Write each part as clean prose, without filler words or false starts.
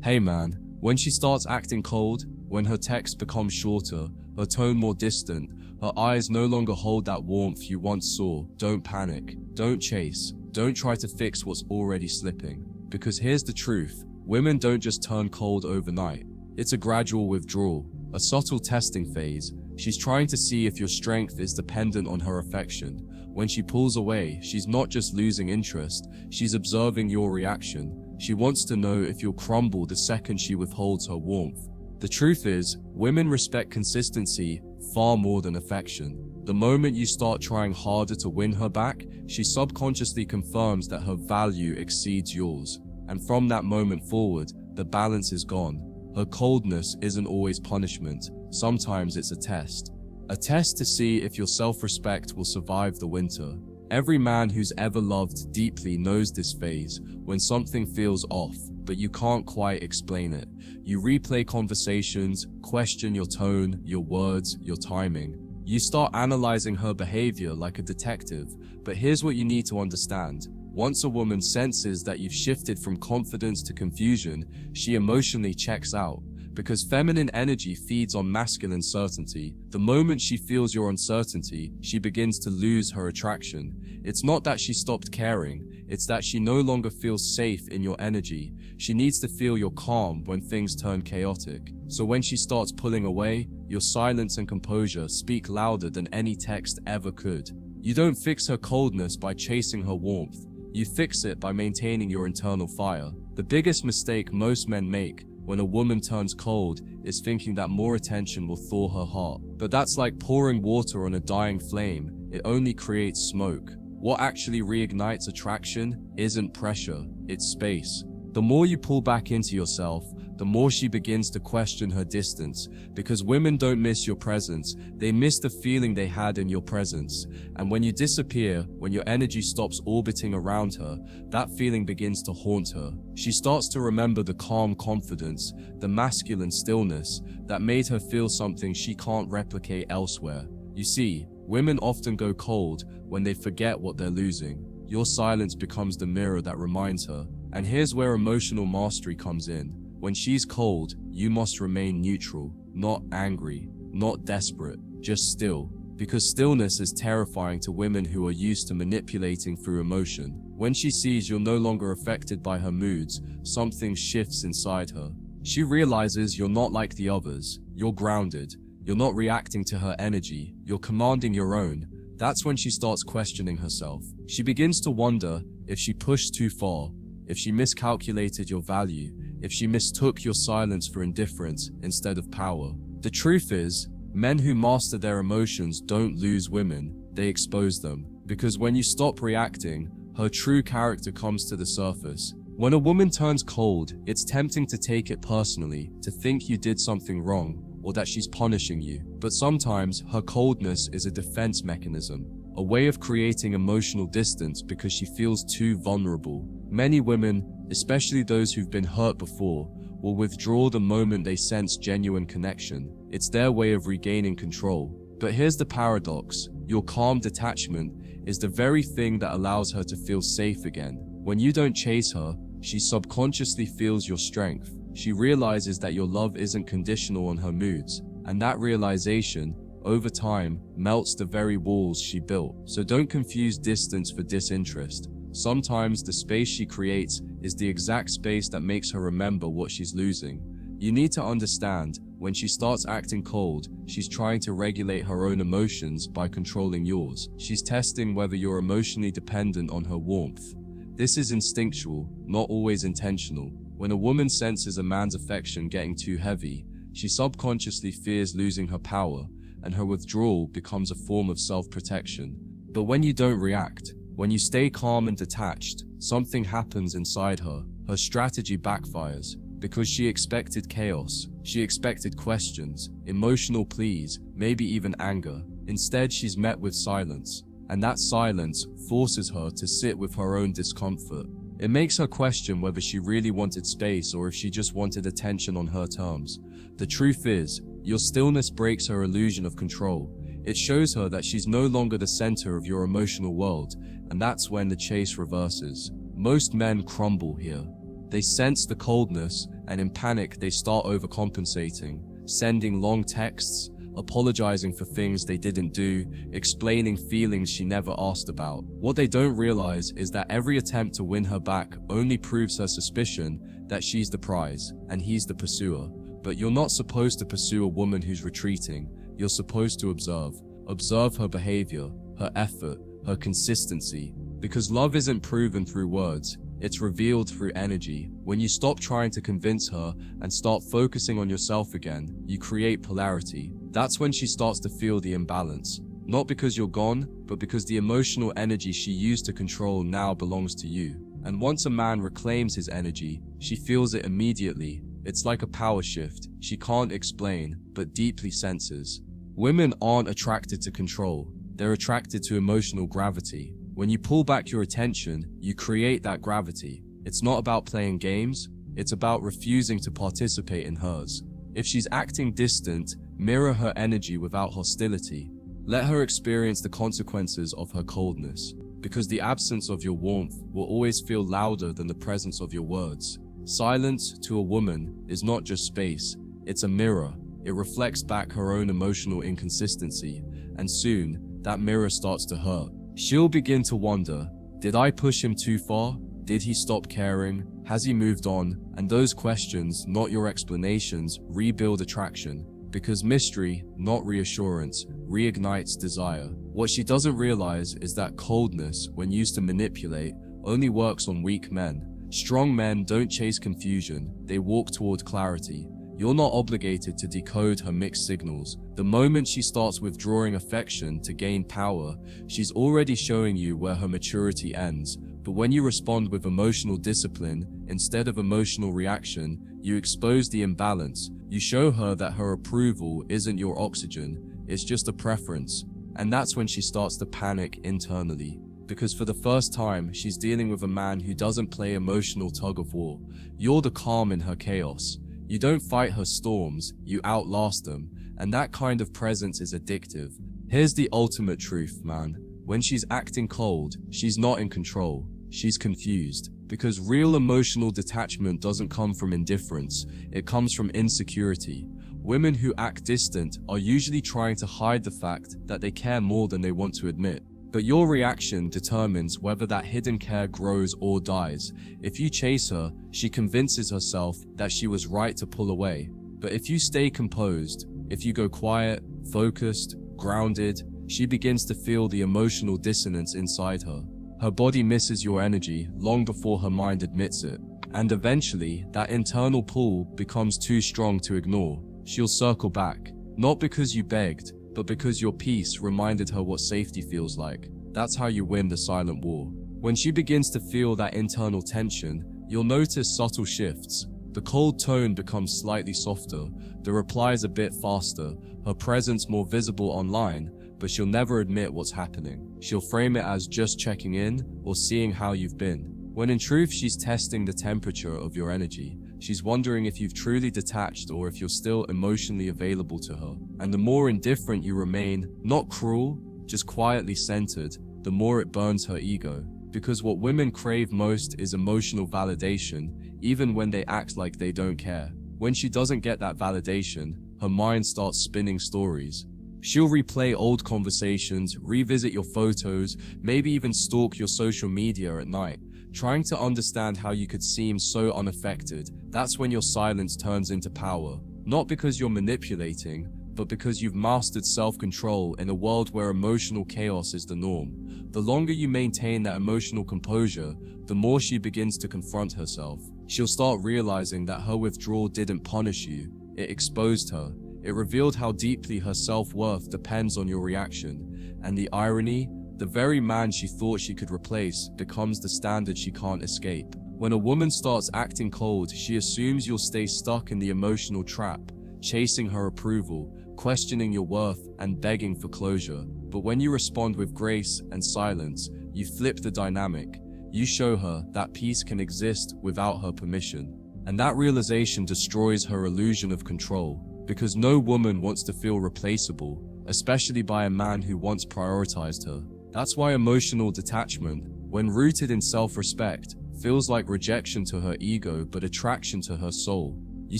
Hey man, when she starts acting cold, when her text becomes shorter, her tone more distant, her eyes no longer hold that warmth you once saw, don't panic, don't chase, don't try to fix what's already slipping. Because here's the truth, women don't just turn cold overnight. It's a gradual withdrawal, a subtle testing phase. She's trying to see if your strength is dependent on her affection. When she pulls away, she's not just losing interest, she's observing your reaction. She wants to know if you'll crumble the second she withholds her warmth. The truth is, women respect consistency far more than affection. The moment you start trying harder to win her back, she subconsciously confirms that her value exceeds yours. And from that moment forward, the balance is gone. Her coldness isn't always punishment, sometimes it's a test. A test to see if your self-respect will survive the winter. Every man who's ever loved deeply knows this phase, when something feels off, but you can't quite explain it. You replay conversations, question your tone, your words, your timing. You start analyzing her behavior like a detective, but here's what you need to understand. Once a woman senses that you've shifted from confidence to confusion, she emotionally checks out. Because feminine energy feeds on masculine certainty, the moment she feels your uncertainty, she begins to lose her attraction. It's not that she stopped caring, it's that she no longer feels safe in your energy. She needs to feel your calm when things turn chaotic. So when she starts pulling away, your silence and composure speak louder than any text ever could. You don't fix her coldness by chasing her warmth. You fix it by maintaining your internal fire. The biggest mistake most men make when a woman turns cold is thinking that more attention will thaw her heart. But that's like pouring water on a dying flame. It only creates smoke. What actually reignites attraction isn't pressure, it's space. The more you pull back into yourself, the more she begins to question her distance. Because women don't miss your presence, they miss the feeling they had in your presence. And when you disappear, when your energy stops orbiting around her, that feeling begins to haunt her. She starts to remember the calm confidence, the masculine stillness that made her feel something she can't replicate elsewhere. You see, women often go cold when they forget what they're losing. Your silence becomes the mirror that reminds her. And here's where emotional mastery comes in. When she's cold, you must remain neutral, not angry, not desperate, just still. Because stillness is terrifying to women who are used to manipulating through emotion. When she sees you're no longer affected by her moods, something shifts inside her. She realizes you're not like the others, you're grounded, you're not reacting to her energy, you're commanding your own. That's when she starts questioning herself. She begins to wonder if she pushed too far, if she miscalculated your value, if she mistook your silence for indifference instead of power. The truth is, men who master their emotions don't lose women, they expose them. Because when you stop reacting, her true character comes to the surface. When a woman turns cold, it's tempting to take it personally, to think you did something wrong, or that she's punishing you. But sometimes, her coldness is a defense mechanism, a way of creating emotional distance because she feels too vulnerable. Many women, especially those who've been hurt before, will withdraw the moment they sense genuine connection. It's their way of regaining control. But here's the paradox. Your calm detachment is the very thing that allows her to feel safe again. When you don't chase her, she subconsciously feels your strength. She realizes that your love isn't conditional on her moods, and that realization, over time, melts the very walls she built. So don't confuse distance for disinterest. Sometimes the space she creates is the exact space that makes her remember what she's losing. You need to understand, when she starts acting cold, she's trying to regulate her own emotions by controlling yours. She's testing whether you're emotionally dependent on her warmth. This is instinctual, not always intentional. When a woman senses a man's affection getting too heavy, she subconsciously fears losing her power, and her withdrawal becomes a form of self-protection. But when you don't react, when you stay calm and detached, something happens inside her. Her strategy backfires. Because she expected chaos, she expected questions, emotional pleas, maybe even anger. Instead, she's met with silence. And that silence forces her to sit with her own discomfort. It makes her question whether she really wanted space or if she just wanted attention on her terms. The truth is, your stillness breaks her illusion of control. It shows her that she's no longer the center of your emotional world, and that's when the chase reverses. Most men crumble here. They sense the coldness, and in panic they start overcompensating, sending long texts, apologizing for things they didn't do, explaining feelings she never asked about. What they don't realize is that every attempt to win her back only proves her suspicion that she's the prize and he's the pursuer. But you're not supposed to pursue a woman who's retreating. You're supposed to observe her behavior, her effort, her consistency. Because love isn't proven through words, it's revealed through energy. When you stop trying to convince her and start focusing on yourself again, you create polarity. That's when she starts to feel the imbalance. Not because you're gone, but because the emotional energy she used to control now belongs to you. And once a man reclaims his energy, she feels it immediately. It's like a power shift. She can't explain, but deeply senses. Women aren't attracted to control. They're attracted to emotional gravity. When you pull back your attention, you create that gravity. It's not about playing games, it's about refusing to participate in hers. If she's acting distant, mirror her energy without hostility. Let her experience the consequences of her coldness, because the absence of your warmth will always feel louder than the presence of your words. Silence to a woman is not just space, it's a mirror. It reflects back her own emotional inconsistency, and soon, that mirror starts to hurt. She'll begin to wonder, did I push him too far? Did he stop caring? Has he moved on? And those questions, not your explanations, rebuild attraction. Because mystery, not reassurance, reignites desire. What she doesn't realize is that coldness, when used to manipulate, only works on weak men. Strong men don't chase confusion, they walk toward clarity. You're not obligated to decode her mixed signals. The moment she starts withdrawing affection to gain power, she's already showing you where her maturity ends. But when you respond with emotional discipline instead of emotional reaction, you expose the imbalance. You show her that her approval isn't your oxygen, it's just a preference. And that's when she starts to panic internally. Because for the first time, she's dealing with a man who doesn't play emotional tug of war. You're the calm in her chaos. You don't fight her storms, you outlast them, and that kind of presence is addictive. Here's the ultimate truth, man. When she's acting cold, she's not in control, she's confused. Because real emotional detachment doesn't come from indifference, it comes from insecurity. Women who act distant are usually trying to hide the fact that they care more than they want to admit. But your reaction determines whether that hidden care grows or dies. If you chase her, she convinces herself that she was right to pull away. But if you stay composed, if you go quiet, focused, grounded, she begins to feel the emotional dissonance inside her. Her body misses your energy long before her mind admits it. And eventually, that internal pull becomes too strong to ignore. She'll circle back, not because you begged, but because your peace reminded her what safety feels like. That's how you win the silent war. When she begins to feel that internal tension, you'll notice subtle shifts. The cold tone becomes slightly softer, the replies a bit faster, her presence more visible online, but she'll never admit what's happening. She'll frame it as just checking in or seeing how you've been, when in truth she's testing the temperature of your energy. She's wondering if you've truly detached or if you're still emotionally available to her. And the more indifferent you remain, not cruel, just quietly centered, the more it burns her ego. Because what women crave most is emotional validation, even when they act like they don't care. When she doesn't get that validation, her mind starts spinning stories. She'll replay old conversations, revisit your photos, maybe even stalk your social media at night, trying to understand how you could seem so unaffected. That's when your silence turns into power. Not because you're manipulating, but because you've mastered self-control in a world where emotional chaos is the norm. The longer you maintain that emotional composure, the more she begins to confront herself. She'll start realizing that her withdrawal didn't punish you, it exposed her. It revealed how deeply her self-worth depends on your reaction. And the irony, the very man she thought she could replace becomes the standard she can't escape. When a woman starts acting cold, she assumes you'll stay stuck in the emotional trap, chasing her approval, questioning your worth, and begging for closure. But when you respond with grace and silence, you flip the dynamic. You show her that peace can exist without her permission. And that realization destroys her illusion of control, because no woman wants to feel replaceable, especially by a man who once prioritized her. That's why emotional detachment, when rooted in self-respect, feels like rejection to her ego but attraction to her soul. You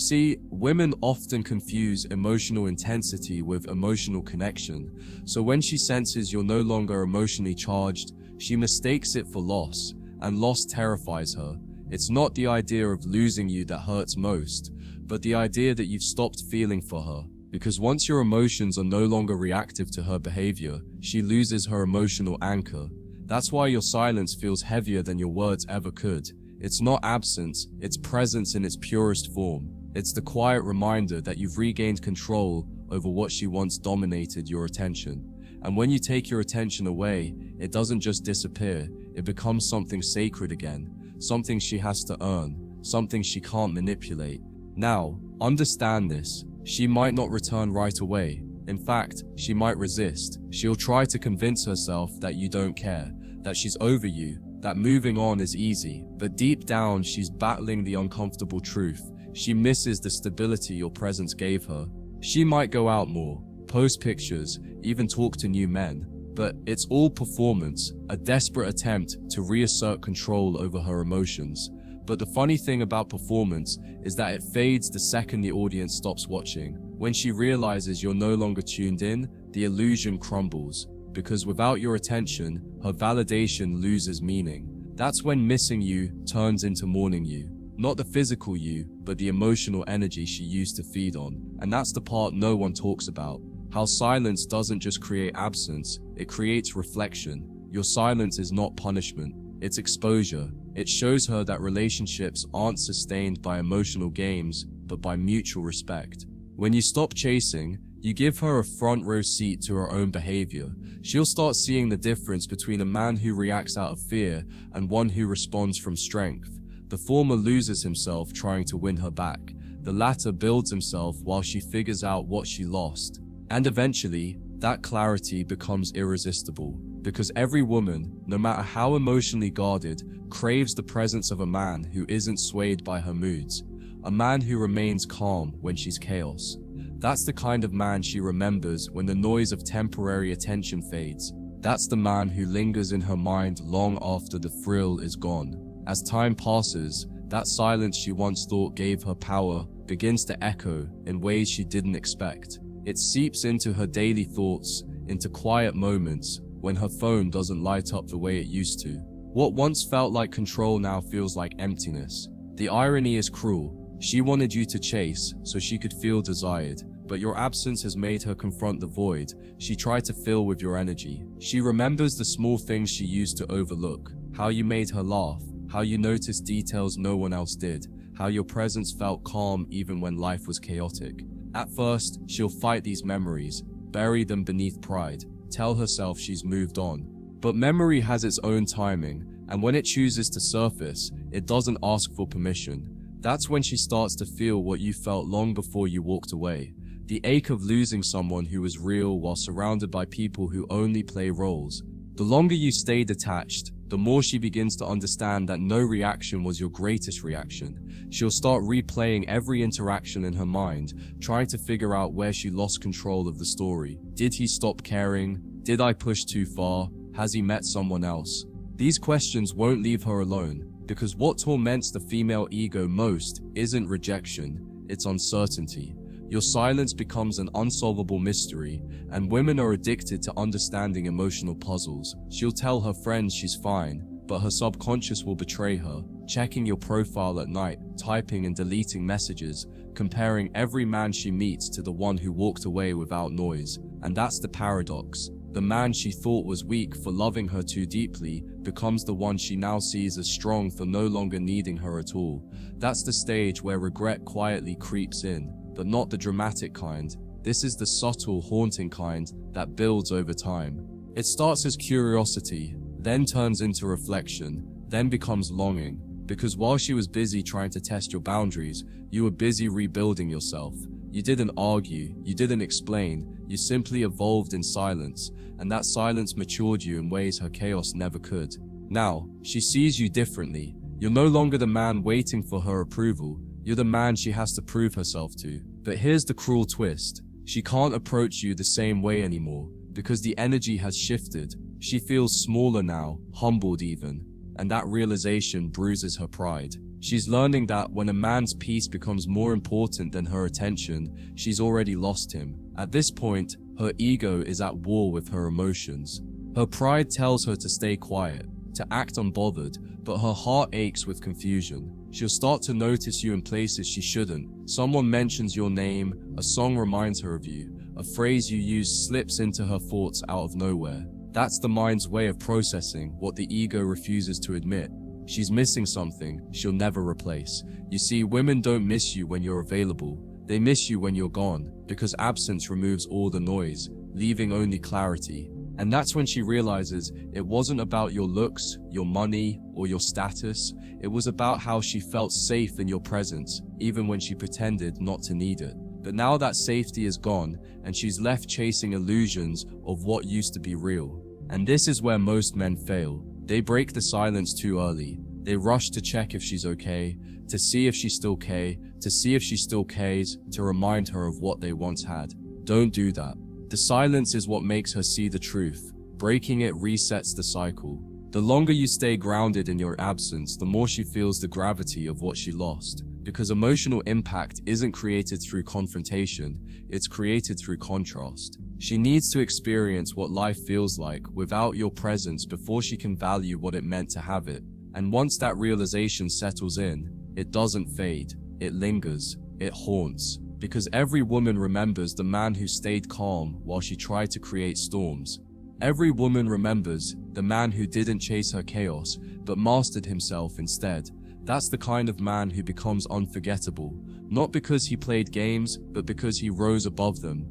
see, women often confuse emotional intensity with emotional connection, so when she senses you're no longer emotionally charged, she mistakes it for loss, and loss terrifies her. It's not the idea of losing you that hurts most, but the idea that you've stopped feeling for her. Because once your emotions are no longer reactive to her behavior, she loses her emotional anchor. That's why your silence feels heavier than your words ever could. It's not absence, it's presence in its purest form. It's the quiet reminder that you've regained control over what she once dominated your attention. And when you take your attention away, it doesn't just disappear, it becomes something sacred again, something she has to earn, something she can't manipulate. Now, understand this. She might not return right away. In fact, she might resist. She'll try to convince herself that you don't care, that she's over you, that moving on is easy. But deep down, she's battling the uncomfortable truth. She misses the stability your presence gave her. She might go out more, post pictures, even talk to new men. But it's all performance, a desperate attempt to reassert control over her emotions. But the funny thing about performance is that it fades the second the audience stops watching. When she realizes you're no longer tuned in, the illusion crumbles. Because without your attention, her validation loses meaning. That's when missing you turns into mourning you. Not the physical you, but the emotional energy she used to feed on. And that's the part no one talks about. How silence doesn't just create absence, it creates reflection. Your silence is not punishment, it's exposure. It shows her that relationships aren't sustained by emotional games, but by mutual respect. When you stop chasing, you give her a front row seat to her own behavior. She'll start seeing the difference between a man who reacts out of fear and one who responds from strength. The former loses himself trying to win her back. The latter builds himself while she figures out what she lost. And eventually, that clarity becomes irresistible. Because every woman, no matter how emotionally guarded, craves the presence of a man who isn't swayed by her moods. A man who remains calm when she's chaos. That's the kind of man she remembers when the noise of temporary attention fades. That's the man who lingers in her mind long after the thrill is gone. As time passes, that silence she once thought gave her power begins to echo in ways she didn't expect. It seeps into her daily thoughts, into quiet moments when her phone doesn't light up the way it used to. What once felt like control now feels like emptiness. The irony is cruel. She wanted you to chase so she could feel desired, but your absence has made her confront the void she tried to fill with your energy. She remembers the small things she used to overlook, how you made her laugh, how you noticed details no one else did, how your presence felt calm even when life was chaotic. At first, she'll fight these memories, bury them beneath pride, tell herself she's moved on. But memory has its own timing, and when it chooses to surface, it doesn't ask for permission. That's when she starts to feel what you felt long before you walked away. The ache of losing someone who was real while surrounded by people who only play roles. The longer you stay detached, the more she begins to understand that no reaction was your greatest reaction. She'll start replaying every interaction in her mind, trying to figure out where she lost control of the story. Did he stop caring? Did I push too far? Has he met someone else? These questions won't leave her alone, because what torments the female ego most isn't rejection, it's uncertainty. Your silence becomes an unsolvable mystery, and women are addicted to understanding emotional puzzles. She'll tell her friends she's fine, but her subconscious will betray her, checking your profile at night, typing and deleting messages, comparing every man she meets to the one who walked away without noise. And that's the paradox. The man she thought was weak for loving her too deeply becomes the one she now sees as strong for no longer needing her at all. That's the stage where regret quietly creeps in, but not the dramatic kind. This is the subtle, haunting kind that builds over time. It starts as curiosity, then turns into reflection, then becomes longing. Because while she was busy trying to test your boundaries, you were busy rebuilding yourself. You didn't argue, you didn't explain, you simply evolved in silence, and that silence matured you in ways her chaos never could. Now, she sees you differently. You're no longer the man waiting for her approval, you're the man she has to prove herself to. But here's the cruel twist. She can't approach you the same way anymore, because the energy has shifted. She feels smaller now, humbled even. and that realization bruises her pride. She's learning that when a man's peace becomes more important than her attention, she's already lost him. At this point, her ego is at war with her emotions. Her pride tells her to stay quiet, to act unbothered, but her heart aches with confusion. She'll start to notice you in places she shouldn't. Someone mentions your name, a song reminds her of you, a phrase you use slips into her thoughts out of nowhere. That's the mind's way of processing what the ego refuses to admit. She's missing something she'll never replace. You see, women don't miss you when you're available. They miss you when you're gone, because absence removes all the noise, leaving only clarity. And that's when she realizes it wasn't about your looks, your money, or your status. It was about how she felt safe in your presence, even when she pretended not to need it. But now that safety is gone, and she's left chasing illusions of what used to be real. And this is where most men fail. They break the silence too early. They rush to check if she's okay, to see if she's still okay, to see if she still cares, to remind her of what they once had. Don't do that. The silence is what makes her see the truth. Breaking it resets the cycle. The longer you stay grounded in your absence, the more she feels the gravity of what she lost. Because emotional impact isn't created through confrontation, it's created through contrast. She needs to experience what life feels like without your presence before she can value what it meant to have it. And once that realization settles in, it doesn't fade, it lingers, it haunts. Because every woman remembers the man who stayed calm while she tried to create storms. Every woman remembers the man who didn't chase her chaos, but mastered himself instead. That's the kind of man who becomes unforgettable, not because he played games, but because he rose above them.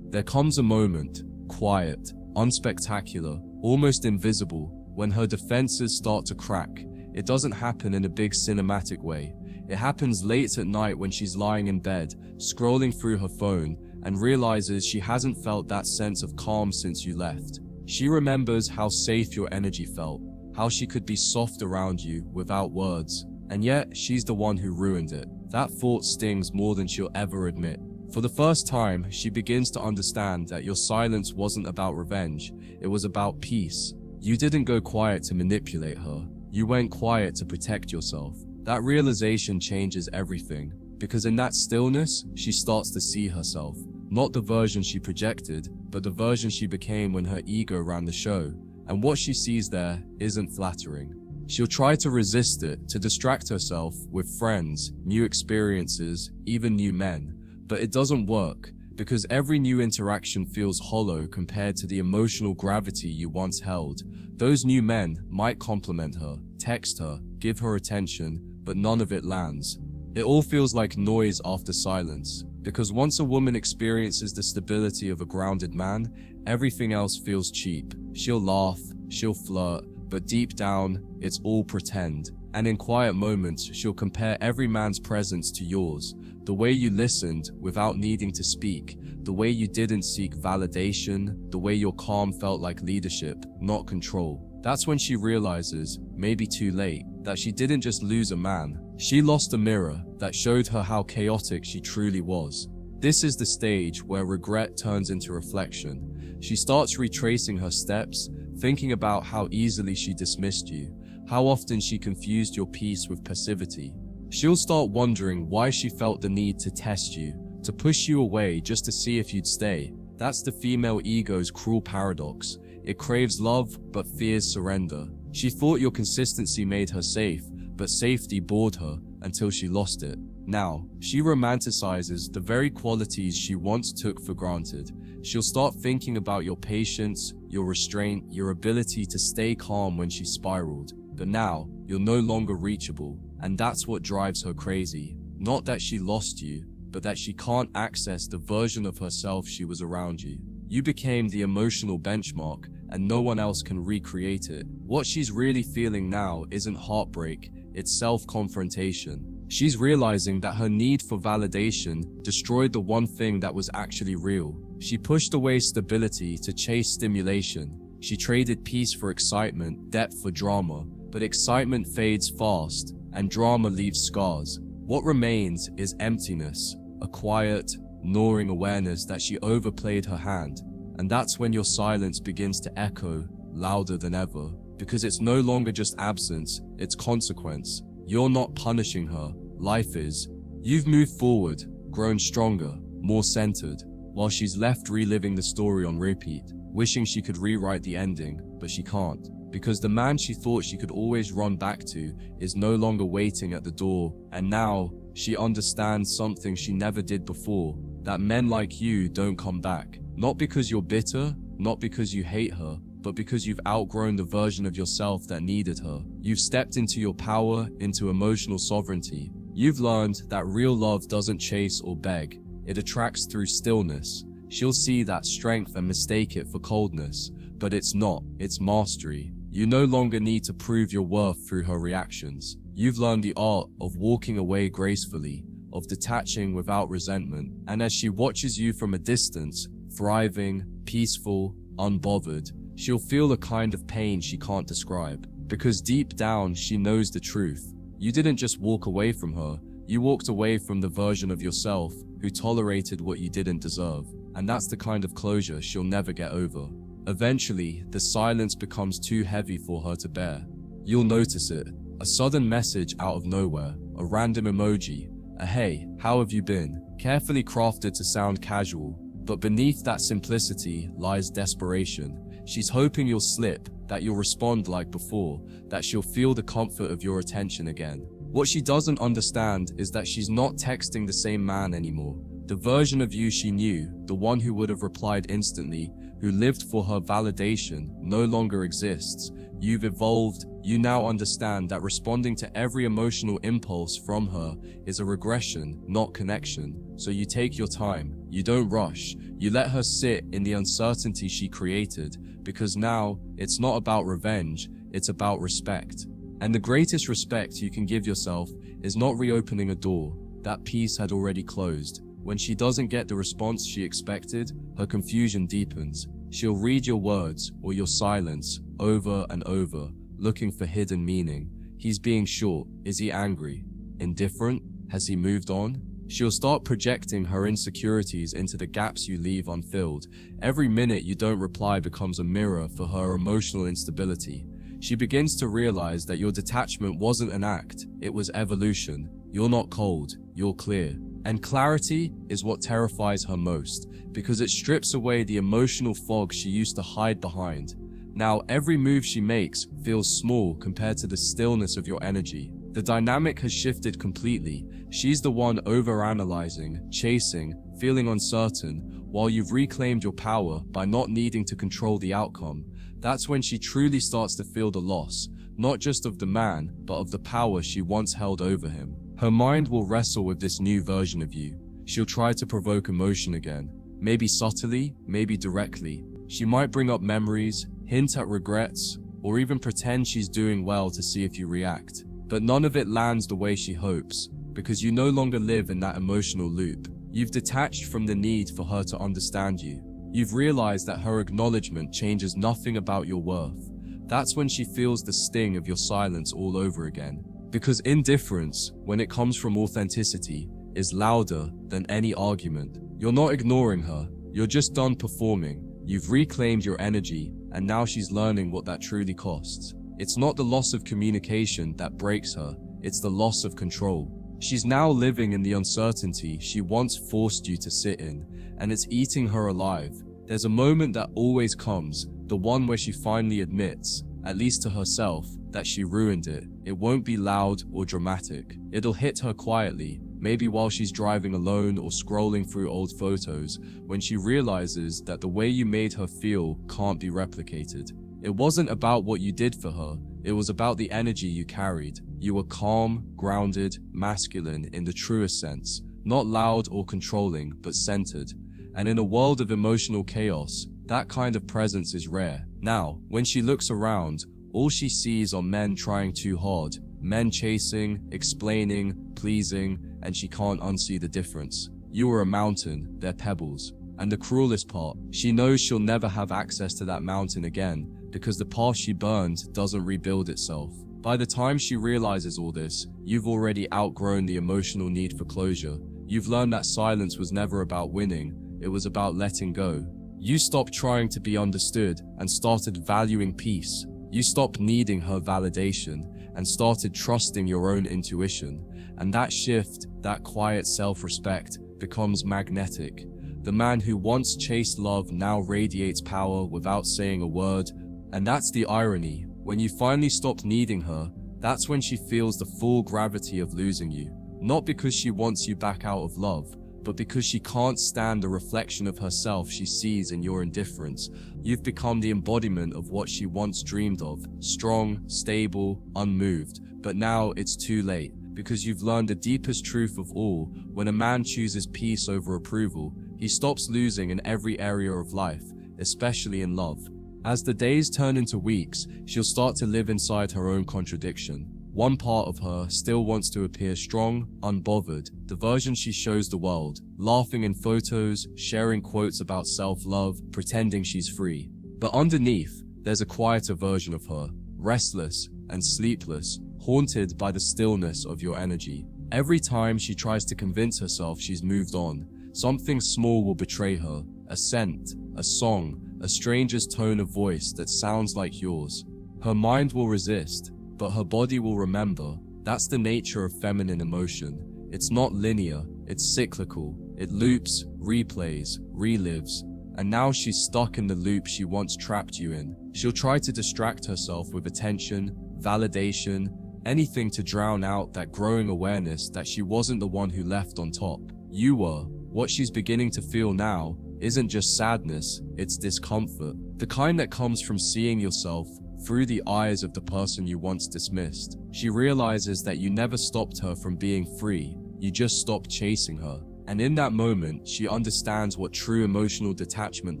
There comes a moment, quiet, unspectacular, almost invisible, when her defenses start to crack. It doesn't happen in a big cinematic way. It happens late at night when she's lying in bed, scrolling through her phone, and realizes she hasn't felt that sense of calm since you left. She remembers how safe your energy felt, how she could be soft around you without words, and yet she's the one who ruined it. That thought stings more than she'll ever admit. For the first time, she begins to understand that your silence wasn't about revenge, it was about peace. You didn't go quiet to manipulate her, you went quiet to protect yourself. That realization changes everything, because in that stillness, she starts to see herself. Not the version she projected, but the version she became when her ego ran the show. And what she sees there isn't flattering. She'll try to resist it, to distract herself with friends, new experiences, even new men. But it doesn't work, because every new interaction feels hollow compared to the emotional gravity you once held. Those new men might compliment her, text her, give her attention, but none of it lands. It all feels like noise after silence, because once a woman experiences the stability of a grounded man, everything else feels cheap. She'll laugh, she'll flirt, but deep down, it's all pretend. And in quiet moments, she'll compare every man's presence to yours. The way you listened without needing to speak, the way you didn't seek validation, the way your calm felt like leadership, not control. That's when she realizes, maybe too late, that she didn't just lose a man. She lost a mirror that showed her how chaotic she truly was. This is the stage where regret turns into reflection. She starts retracing her steps, thinking about how easily she dismissed you, how often she confused your peace with passivity. She'll start wondering why she felt the need to test you, to push you away just to see if you'd stay. That's the female ego's cruel paradox. It craves love, but fears surrender. She thought your consistency made her safe, but safety bored her until she lost it. Now, she romanticizes the very qualities she once took for granted. She'll start thinking about your patience, your restraint, your ability to stay calm when she spiraled. But now, you're no longer reachable, and that's what drives her crazy. Not that she lost you, but that she can't access the version of herself she was around you. You became the emotional benchmark, and no one else can recreate it. What she's really feeling now isn't heartbreak, it's self-confrontation. She's realizing that her need for validation destroyed the one thing that was actually real. She pushed away stability to chase stimulation. She traded peace for excitement, depth for drama, but excitement fades fast, and drama leaves scars. What remains is emptiness, a quiet, gnawing awareness that she overplayed her hand. And that's when your silence begins to echo, louder than ever. because it's no longer just absence, it's consequence. You're not punishing her, life is. You've moved forward, grown stronger, more centered, while she's left reliving the story on repeat, wishing she could rewrite the ending, but she can't. Because the man she thought she could always run back to is no longer waiting at the door, and now she understands something she never did before, that men like you don't come back. Not because you're bitter, not because you hate her, but because you've outgrown the version of yourself that needed her. You've stepped into your power, into emotional sovereignty. You've learned that real love doesn't chase or beg, it attracts through stillness. She'll see that strength and mistake it for coldness, but it's not, it's mastery. You no longer need to prove your worth through her reactions. You've learned the art of walking away gracefully, of detaching without resentment, and as she watches you from a distance, thriving, peaceful, unbothered, she'll feel a kind of pain she can't describe, because deep down she knows the truth. You didn't just walk away from her, you walked away from the version of yourself who tolerated what you didn't deserve, and that's the kind of closure she'll never get over. Eventually, the silence becomes too heavy for her to bear. You'll notice it, a sudden message out of nowhere, a random emoji, a "Hey, how have you been?" carefully crafted to sound casual, but beneath that simplicity lies desperation. She's hoping you'll slip, that you'll respond like before, that she'll feel the comfort of your attention again. What she doesn't understand is that she's not texting the same man anymore. The version of you she knew, the one who would have replied instantly, who lived for her validation, no longer exists. You've evolved. You now understand that responding to every emotional impulse from her is a regression, not connection. So you take your time. You don't rush. You let her sit in the uncertainty she created, because now it's not about revenge, it's about respect. And the greatest respect you can give yourself is not reopening a door. That piece had already closed. When she doesn't get the response she expected, her confusion deepens. She'll read your words or your silence over and over, looking for hidden meaning. He's being short. Is he angry? Indifferent? Has he moved on? She'll start projecting her insecurities into the gaps you leave unfilled. Every minute you don't reply becomes a mirror for her emotional instability. She begins to realize that your detachment wasn't an act, it was evolution. You're not cold, you're clear. And clarity is what terrifies her most, because it strips away the emotional fog she used to hide behind. Now every move she makes feels small compared to the stillness of your energy. The dynamic has shifted completely. She's the one overanalyzing, chasing, feeling uncertain, while you've reclaimed your power by not needing to control the outcome. That's when she truly starts to feel the loss, not just of the man, but of the power she once held over him. Her mind will wrestle with this new version of you. She'll try to provoke emotion again, maybe subtly, maybe directly. She might bring up memories, hint at regrets, or even pretend she's doing well to see if you react. But none of it lands the way she hopes, because you no longer live in that emotional loop. You've detached from the need for her to understand you. You've realized that her acknowledgement changes nothing about your worth. That's when she feels the sting of your silence all over again. Because indifference, when it comes from authenticity, is louder than any argument. You're not ignoring her, you're just done performing. You've reclaimed your energy, and now she's learning what that truly costs. It's not the loss of communication that breaks her, it's the loss of control. She's now living in the uncertainty she once forced you to sit in, and it's eating her alive. There's a moment that always comes, the one where she finally admits, at least to herself, that she ruined it. It won't be loud or dramatic. It'll hit her quietly, maybe while she's driving alone or scrolling through old photos, when she realizes that the way you made her feel can't be replicated. It wasn't about what you did for her, it was about the energy you carried. You were calm, grounded, masculine in the truest sense, not loud or controlling, but centered. And in a world of emotional chaos, that kind of presence is rare. Now, when she looks around, all she sees are men trying too hard, men chasing, explaining, pleasing, and she can't unsee the difference. You are a mountain, they're pebbles. And the cruelest part, she knows she'll never have access to that mountain again, because the path she burned doesn't rebuild itself. By the time she realizes all this, you've already outgrown the emotional need for closure. You've learned that silence was never about winning, it was about letting go. You stopped trying to be understood and started valuing peace. You stopped needing her validation and started trusting your own intuition. And that shift, that quiet self-respect, becomes magnetic. The man who once chased love now radiates power without saying a word. And that's the irony. When you finally stop needing her, that's when she feels the full gravity of losing you. Not because she wants you back out of love, but because she can't stand the reflection of herself she sees in your indifference. You've become the embodiment of what she once dreamed of, strong, stable, unmoved. But now it's too late, because you've learned the deepest truth of all. When a man chooses peace over approval, he stops losing in every area of life, especially in love. As the days turn into weeks, she'll start to live inside her own contradiction. One part of her still wants to appear strong, unbothered, the version she shows the world, laughing in photos, sharing quotes about self-love, pretending she's free. But underneath, there's a quieter version of her, restless and sleepless, haunted by the stillness of your energy. Every time she tries to convince herself she's moved on, something small will betray her, a scent, a song, a stranger's tone of voice that sounds like yours. Her mind will resist, but her body will remember. That's the nature of feminine emotion. It's not linear, it's cyclical. It loops, replays, relives. And now she's stuck in the loop she once trapped you in. She'll try to distract herself with attention, validation, anything to drown out that growing awareness that she wasn't the one who left on top. You were. What she's beginning to feel now isn't just sadness, it's discomfort. The kind that comes from seeing yourself through the eyes of the person you once dismissed. She realizes that you never stopped her from being free, you just stopped chasing her. And in that moment, she understands what true emotional detachment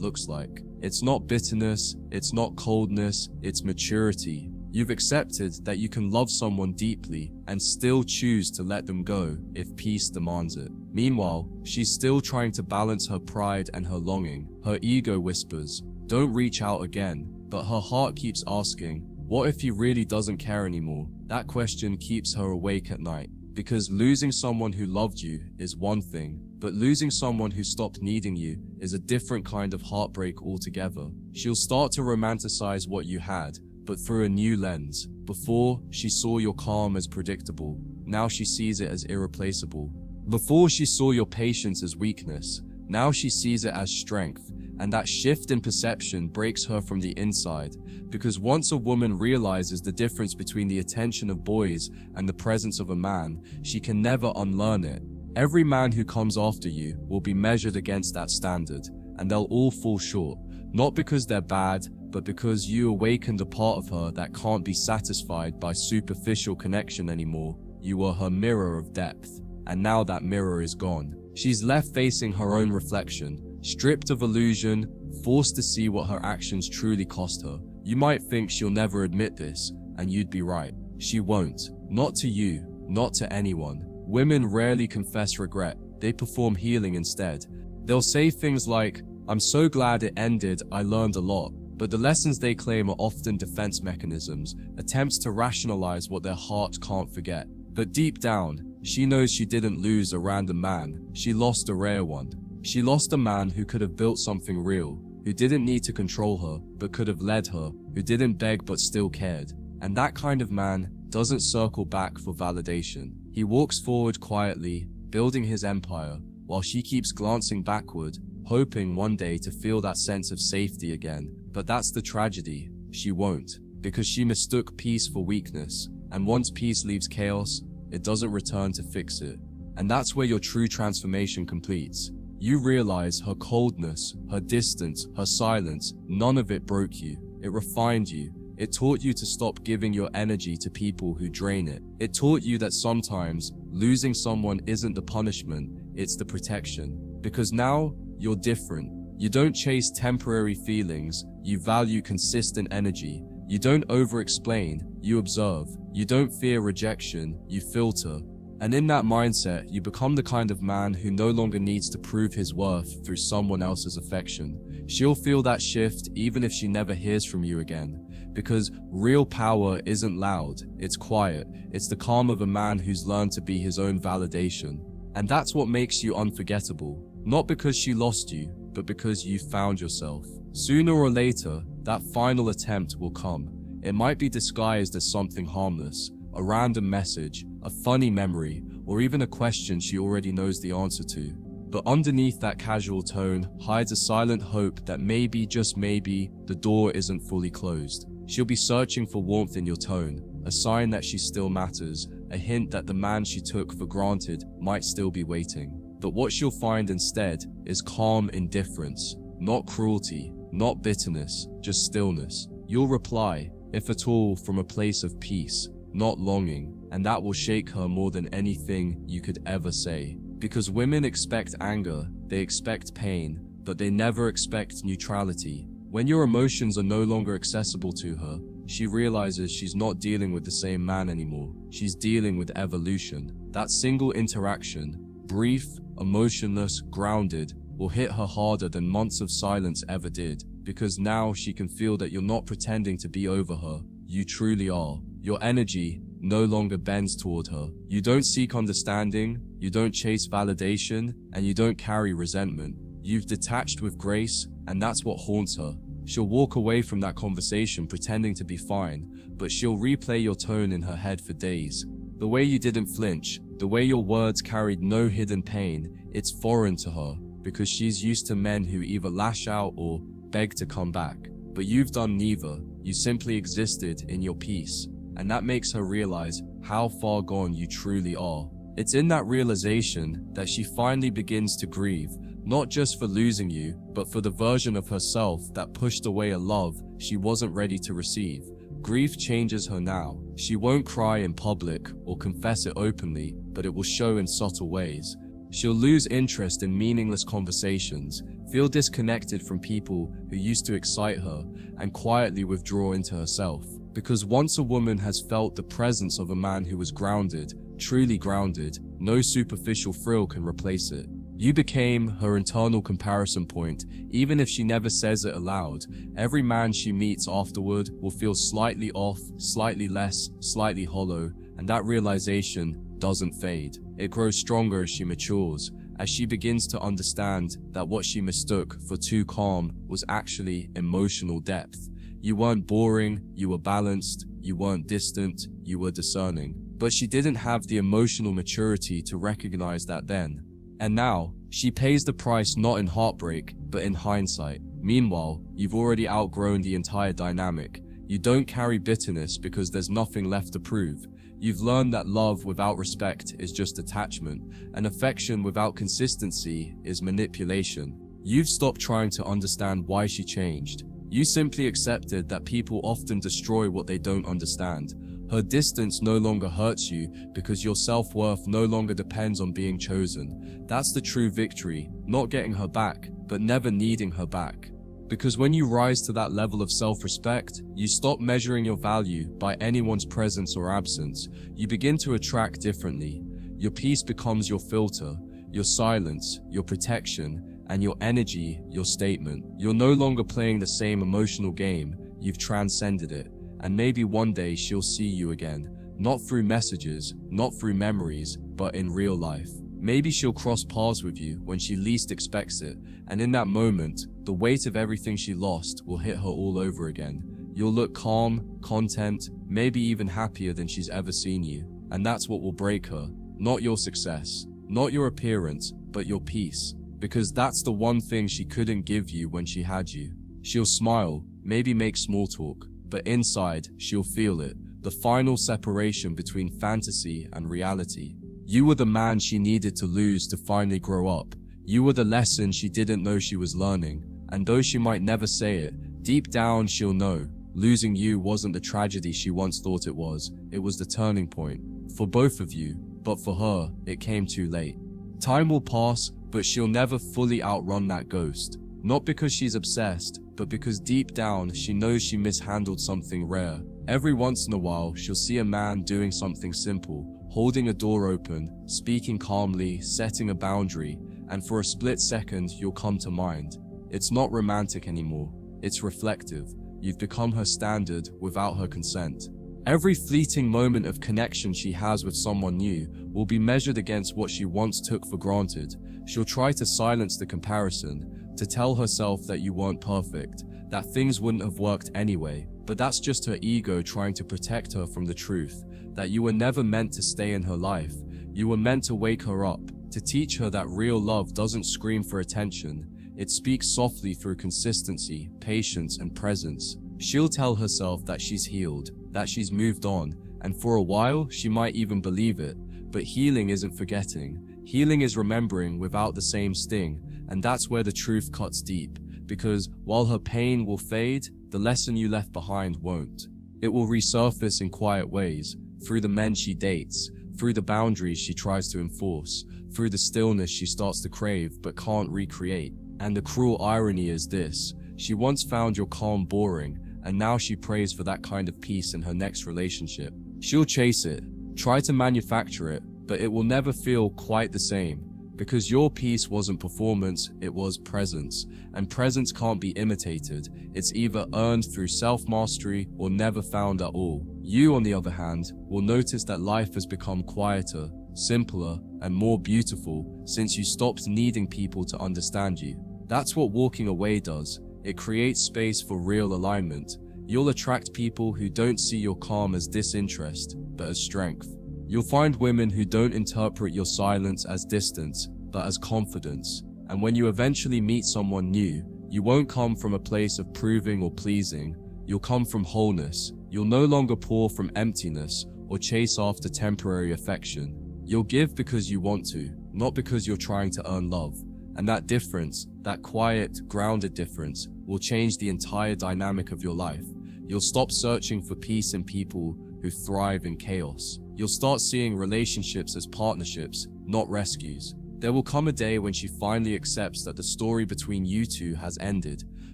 looks like. It's not bitterness, it's not coldness, it's maturity. You've accepted that you can love someone deeply and still choose to let them go if peace demands it. Meanwhile, she's still trying to balance her pride and her longing. Her ego whispers, "Don't reach out again." But her heart keeps asking, what if he really doesn't care anymore? That question keeps her awake at night. Because losing someone who loved you is one thing, but losing someone who stopped needing you is a different kind of heartbreak altogether. She'll start to romanticize what you had, but through a new lens. Before, she saw your calm as predictable. Now she sees it as irreplaceable. Before, she saw your patience as weakness. Now she sees it as strength. And that shift in perception breaks her from the inside, because once a woman realizes the difference between the attention of boys and the presence of a man, she can never unlearn it. Every man who comes after you will be measured against that standard, and they'll all fall short, not because they're bad, but because you awakened a part of her that can't be satisfied by superficial connection anymore. You were her mirror of depth, and now that mirror is gone. She's left facing her own reflection, stripped of illusion, forced to see what her actions truly cost her. You might think she'll never admit this, and you'd be right. She won't. Not to you, not to anyone. Women rarely confess regret, they perform healing instead. They'll say things like, "I'm so glad it ended, I learned a lot." But the lessons they claim are often defense mechanisms, attempts to rationalize what their heart can't forget. But deep down, she knows she didn't lose a random man, she lost a rare one. She lost a man who could have built something real, who didn't need to control her, but could have led her, who didn't beg but still cared. And that kind of man doesn't circle back for validation. He walks forward quietly, building his empire, while she keeps glancing backward, hoping one day to feel that sense of safety again. But that's the tragedy. She won't, because she mistook peace for weakness, and once peace leaves chaos, it doesn't return to fix it. And that's where your true transformation completes. You realize her coldness, her distance, her silence, none of it broke you. It refined you. It taught you to stop giving your energy to people who drain it. It taught you that sometimes losing someone isn't the punishment, it's the protection. Because now you're different. You don't chase temporary feelings, you value consistent energy. You don't over-explain, you observe. You don't fear rejection, you filter. And in that mindset, you become the kind of man who no longer needs to prove his worth through someone else's affection. She'll feel that shift even if she never hears from you again. Because real power isn't loud, it's quiet. It's the calm of a man who's learned to be his own validation. And that's what makes you unforgettable. Not because she lost you, but because you found yourself. Sooner or later, that final attempt will come. It might be disguised as something harmless, a random message, a funny memory, or even a question she already knows the answer to. But underneath that casual tone hides a silent hope that maybe, just maybe, the door isn't fully closed. She'll be searching for warmth in your tone, a sign that she still matters, a hint that the man she took for granted might still be waiting. But what she'll find instead is calm indifference, not cruelty, not bitterness, just stillness. You'll reply, if at all, from a place of peace, not longing, and that will shake her more than anything you could ever say. Because women expect anger, they expect pain, but they never expect neutrality. When your emotions are no longer accessible to her, she realizes she's not dealing with the same man anymore. She's dealing with evolution. That single interaction, brief, emotionless, grounded, will hit her harder than months of silence ever did, because now she can feel that you're not pretending to be over her. You truly are. Your energy no longer bends toward her. You don't seek understanding, you don't chase validation, and you don't carry resentment. You've detached with grace, and that's what haunts her. She'll walk away from that conversation pretending to be fine, but she'll replay your tone in her head for days. The way you didn't flinch, the way your words carried no hidden pain, it's foreign to her, because she's used to men who either lash out or beg to come back. But you've done neither. You simply existed in your peace, and that makes her realize how far gone you truly are. It's in that realization that she finally begins to grieve, not just for losing you, but for the version of herself that pushed away a love she wasn't ready to receive. Grief changes her now. She won't cry in public or confess it openly, but it will show in subtle ways. She'll lose interest in meaningless conversations, feel disconnected from people who used to excite her, and quietly withdraw into herself. Because once a woman has felt the presence of a man who was grounded, truly grounded, no superficial thrill can replace it. You became her internal comparison point, even if she never says it aloud. Every man she meets afterward will feel slightly off, slightly less, slightly hollow, and that realization doesn't fade. It grows stronger as she matures, as she begins to understand that what she mistook for too calm was actually emotional depth. You weren't boring, you were balanced, you weren't distant, you were discerning. But she didn't have the emotional maturity to recognize that then. And now, she pays the price not in heartbreak, but in hindsight. Meanwhile, you've already outgrown the entire dynamic. You don't carry bitterness because there's nothing left to prove. You've learned that love without respect is just attachment, and affection without consistency is manipulation. You've stopped trying to understand why she changed. You simply accepted that people often destroy what they don't understand. Her distance no longer hurts you because your self-worth no longer depends on being chosen. That's the true victory, not getting her back, but never needing her back. Because when you rise to that level of self-respect, you stop measuring your value by anyone's presence or absence. You begin to attract differently. Your peace becomes your filter, your silence, your protection, and your energy, your statement. You're no longer playing the same emotional game, you've transcended it. And maybe one day she'll see you again, not through messages, not through memories, but in real life. Maybe she'll cross paths with you when she least expects it, and in that moment, the weight of everything she lost will hit her all over again. You'll look calm, content, maybe even happier than she's ever seen you. And that's what will break her. Not your success, not your appearance, but your peace. Because that's the one thing she couldn't give you when she had you. She'll smile, maybe make small talk, but inside, she'll feel it, the final separation between fantasy and reality. You were the man she needed to lose to finally grow up. You were the lesson she didn't know she was learning. And though she might never say it, deep down she'll know. Losing you wasn't the tragedy she once thought it was the turning point. For both of you, but for her, it came too late. Time will pass, but she'll never fully outrun that ghost. Not because she's obsessed, but because deep down she knows she mishandled something rare. Every once in a while, she'll see a man doing something simple, holding a door open, speaking calmly, setting a boundary, and for a split second, you'll come to mind. It's not romantic anymore, it's reflective. You've become her standard without her consent. Every fleeting moment of connection she has with someone new will be measured against what she once took for granted. She'll try to silence the comparison, to tell herself that you weren't perfect, that things wouldn't have worked anyway. But that's just her ego trying to protect her from the truth, that you were never meant to stay in her life. You were meant to wake her up, to teach her that real love doesn't scream for attention. It speaks softly through consistency, patience, and presence. She'll tell herself that she's healed, that she's moved on, and for a while, she might even believe it. But healing isn't forgetting. Healing is remembering without the same sting, and that's where the truth cuts deep. Because while her pain will fade, the lesson you left behind won't. It will resurface in quiet ways, through the men she dates, through the boundaries she tries to enforce, through the stillness she starts to crave but can't recreate. And the cruel irony is this: she once found your calm boring, and now she prays for that kind of peace in her next relationship. She'll chase it, try to manufacture it, but it will never feel quite the same. Because your peace wasn't performance, it was presence. And presence can't be imitated. It's either earned through self-mastery or never found at all. You, on the other hand, will notice that life has become quieter, simpler, and more beautiful since you stopped needing people to understand you. That's what walking away does. It creates space for real alignment. You'll attract people who don't see your calm as disinterest, but as strength. You'll find women who don't interpret your silence as distance, but as confidence. And when you eventually meet someone new, you won't come from a place of proving or pleasing. You'll come from wholeness. You'll no longer pour from emptiness or chase after temporary affection. You'll give because you want to, not because you're trying to earn love. And that difference, that quiet, grounded difference, will change the entire dynamic of your life. You'll stop searching for peace in people who thrive in chaos. You'll start seeing relationships as partnerships, not rescues. There will come a day when she finally accepts that the story between you two has ended,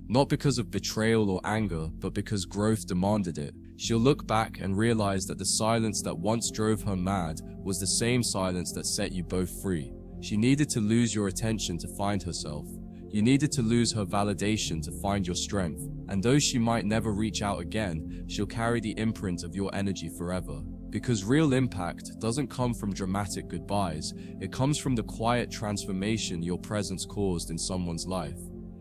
not because of betrayal or anger, but because growth demanded it. She'll look back and realize that the silence that once drove her mad was the same silence that set you both free. She needed to lose your attention to find herself. You needed to lose her validation to find your strength. And though she might never reach out again, she'll carry the imprint of your energy forever. Because real impact doesn't come from dramatic goodbyes, it comes from the quiet transformation your presence caused in someone's life.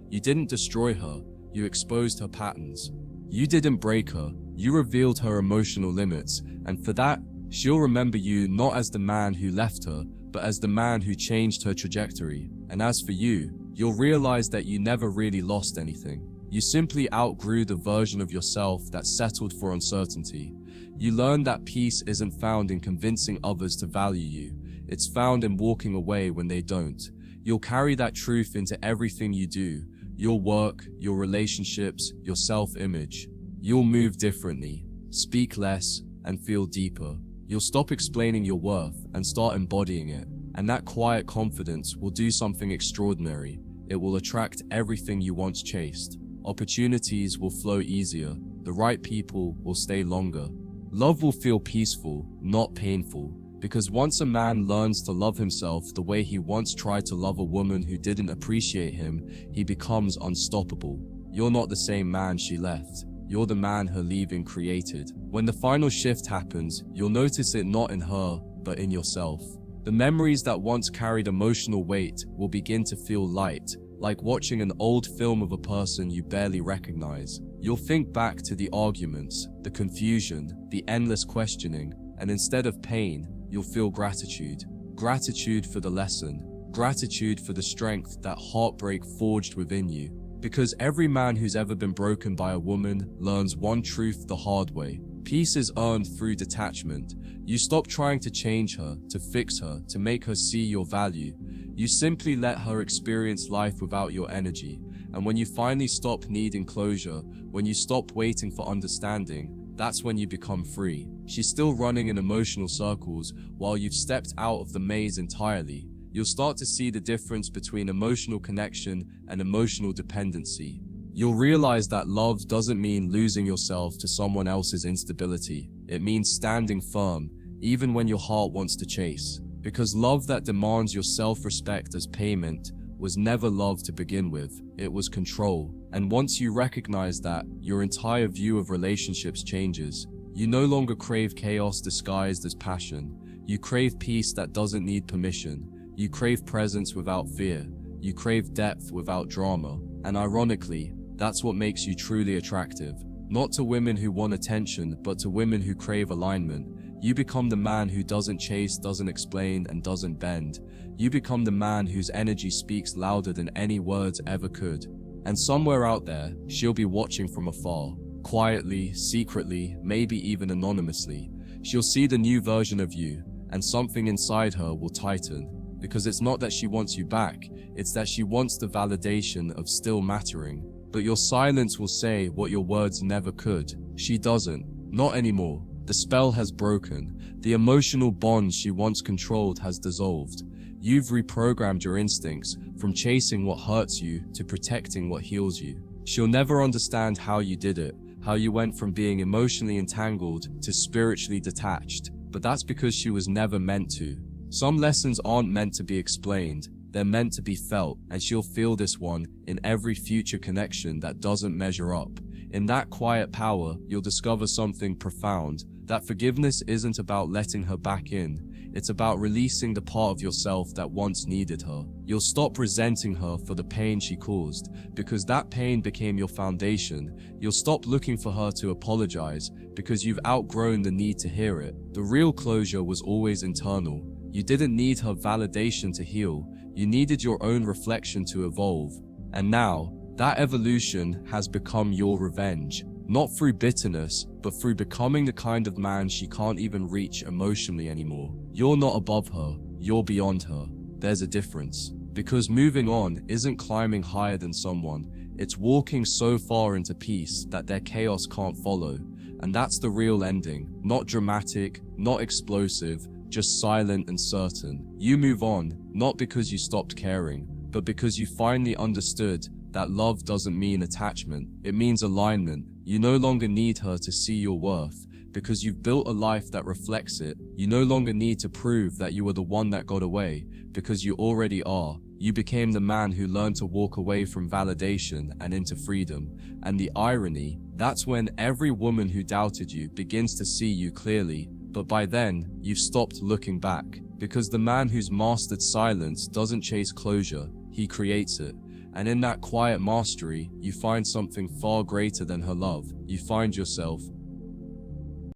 You didn't destroy her, you exposed her patterns. You didn't break her, you revealed her emotional limits, and for that, she'll remember you not as the man who left her, but as the man who changed her trajectory. And as for you, you'll realize that you never really lost anything. You simply outgrew the version of yourself that settled for uncertainty. You learned that peace isn't found in convincing others to value you. It's found in walking away when they don't. You'll carry that truth into everything you do. Your work, your relationships, your self-image. You'll move differently, speak less, and feel deeper. You'll stop explaining your worth and start embodying it. And that quiet confidence will do something extraordinary. It will attract everything you once chased. Opportunities will flow easier. The right people will stay longer. Love will feel peaceful, not painful. Because once a man learns to love himself the way he once tried to love a woman who didn't appreciate him, he becomes unstoppable. You're not the same man she left. You're the man her leaving created. When the final shift happens, you'll notice it not in her, but in yourself. The memories that once carried emotional weight will begin to feel light, like watching an old film of a person you barely recognize. You'll think back to the arguments, the confusion, the endless questioning, and instead of pain, you'll feel gratitude. Gratitude for the lesson. Gratitude for the strength that heartbreak forged within you. Because every man who's ever been broken by a woman learns one truth the hard way. Peace is earned through detachment. You stop trying to change her, to fix her, to make her see your value. You simply let her experience life without your energy. And when you finally stop needing closure, when you stop waiting for understanding, that's when you become free. She's still running in emotional circles while you've stepped out of the maze entirely. You'll start to see the difference between emotional connection and emotional dependency. You'll realize that love doesn't mean losing yourself to someone else's instability. It means standing firm, even when your heart wants to chase. Because love that demands your self-respect as payment was never love to begin with. It was control. And once you recognize that, your entire view of relationships changes. You no longer crave chaos disguised as passion. You crave peace that doesn't need permission. You crave presence without fear. You crave depth without drama. And ironically, that's what makes you truly attractive. Not to women who want attention, but to women who crave alignment. You become the man who doesn't chase, doesn't explain, and doesn't bend. You become the man whose energy speaks louder than any words ever could. And somewhere out there, she'll be watching from afar. Quietly, secretly, maybe even anonymously. She'll see the new version of you, and something inside her will tighten. Because it's not that she wants you back, it's that she wants the validation of still mattering. But your silence will say what your words never could. She doesn't. Not anymore. The spell has broken. The emotional bond she once controlled has dissolved. You've reprogrammed your instincts from chasing what hurts you to protecting what heals you. She'll never understand how you did it, how you went from being emotionally entangled to spiritually detached. But that's because she was never meant to. Some lessons aren't meant to be explained, they're meant to be felt, and she'll feel this one in every future connection that doesn't measure up. In that quiet power, you'll discover something profound, that forgiveness isn't about letting her back in, it's about releasing the part of yourself that once needed her. You'll stop resenting her for the pain she caused, because that pain became your foundation. You'll stop looking for her to apologize, because you've outgrown the need to hear it. The real closure was always internal. You didn't need her validation to heal, you needed your own reflection to evolve. And now, that evolution has become your revenge. Not through bitterness, but through becoming the kind of man she can't even reach emotionally anymore. You're not above her, you're beyond her. There's a difference. Because moving on isn't climbing higher than someone, it's walking so far into peace that their chaos can't follow. And that's the real ending. Not dramatic, not explosive, just silent and certain. You move on, not because you stopped caring, but because you finally understood that love doesn't mean attachment, it means alignment. You no longer need her to see your worth, because you've built a life that reflects it. You no longer need to prove that you were the one that got away, because you already are. You became the man who learned to walk away from validation and into freedom. And the irony, that's when every woman who doubted you begins to see you clearly. But by then, you've stopped looking back, because the man who's mastered silence doesn't chase closure, he creates it. And in that quiet mastery, you find something far greater than her love. You find yourself,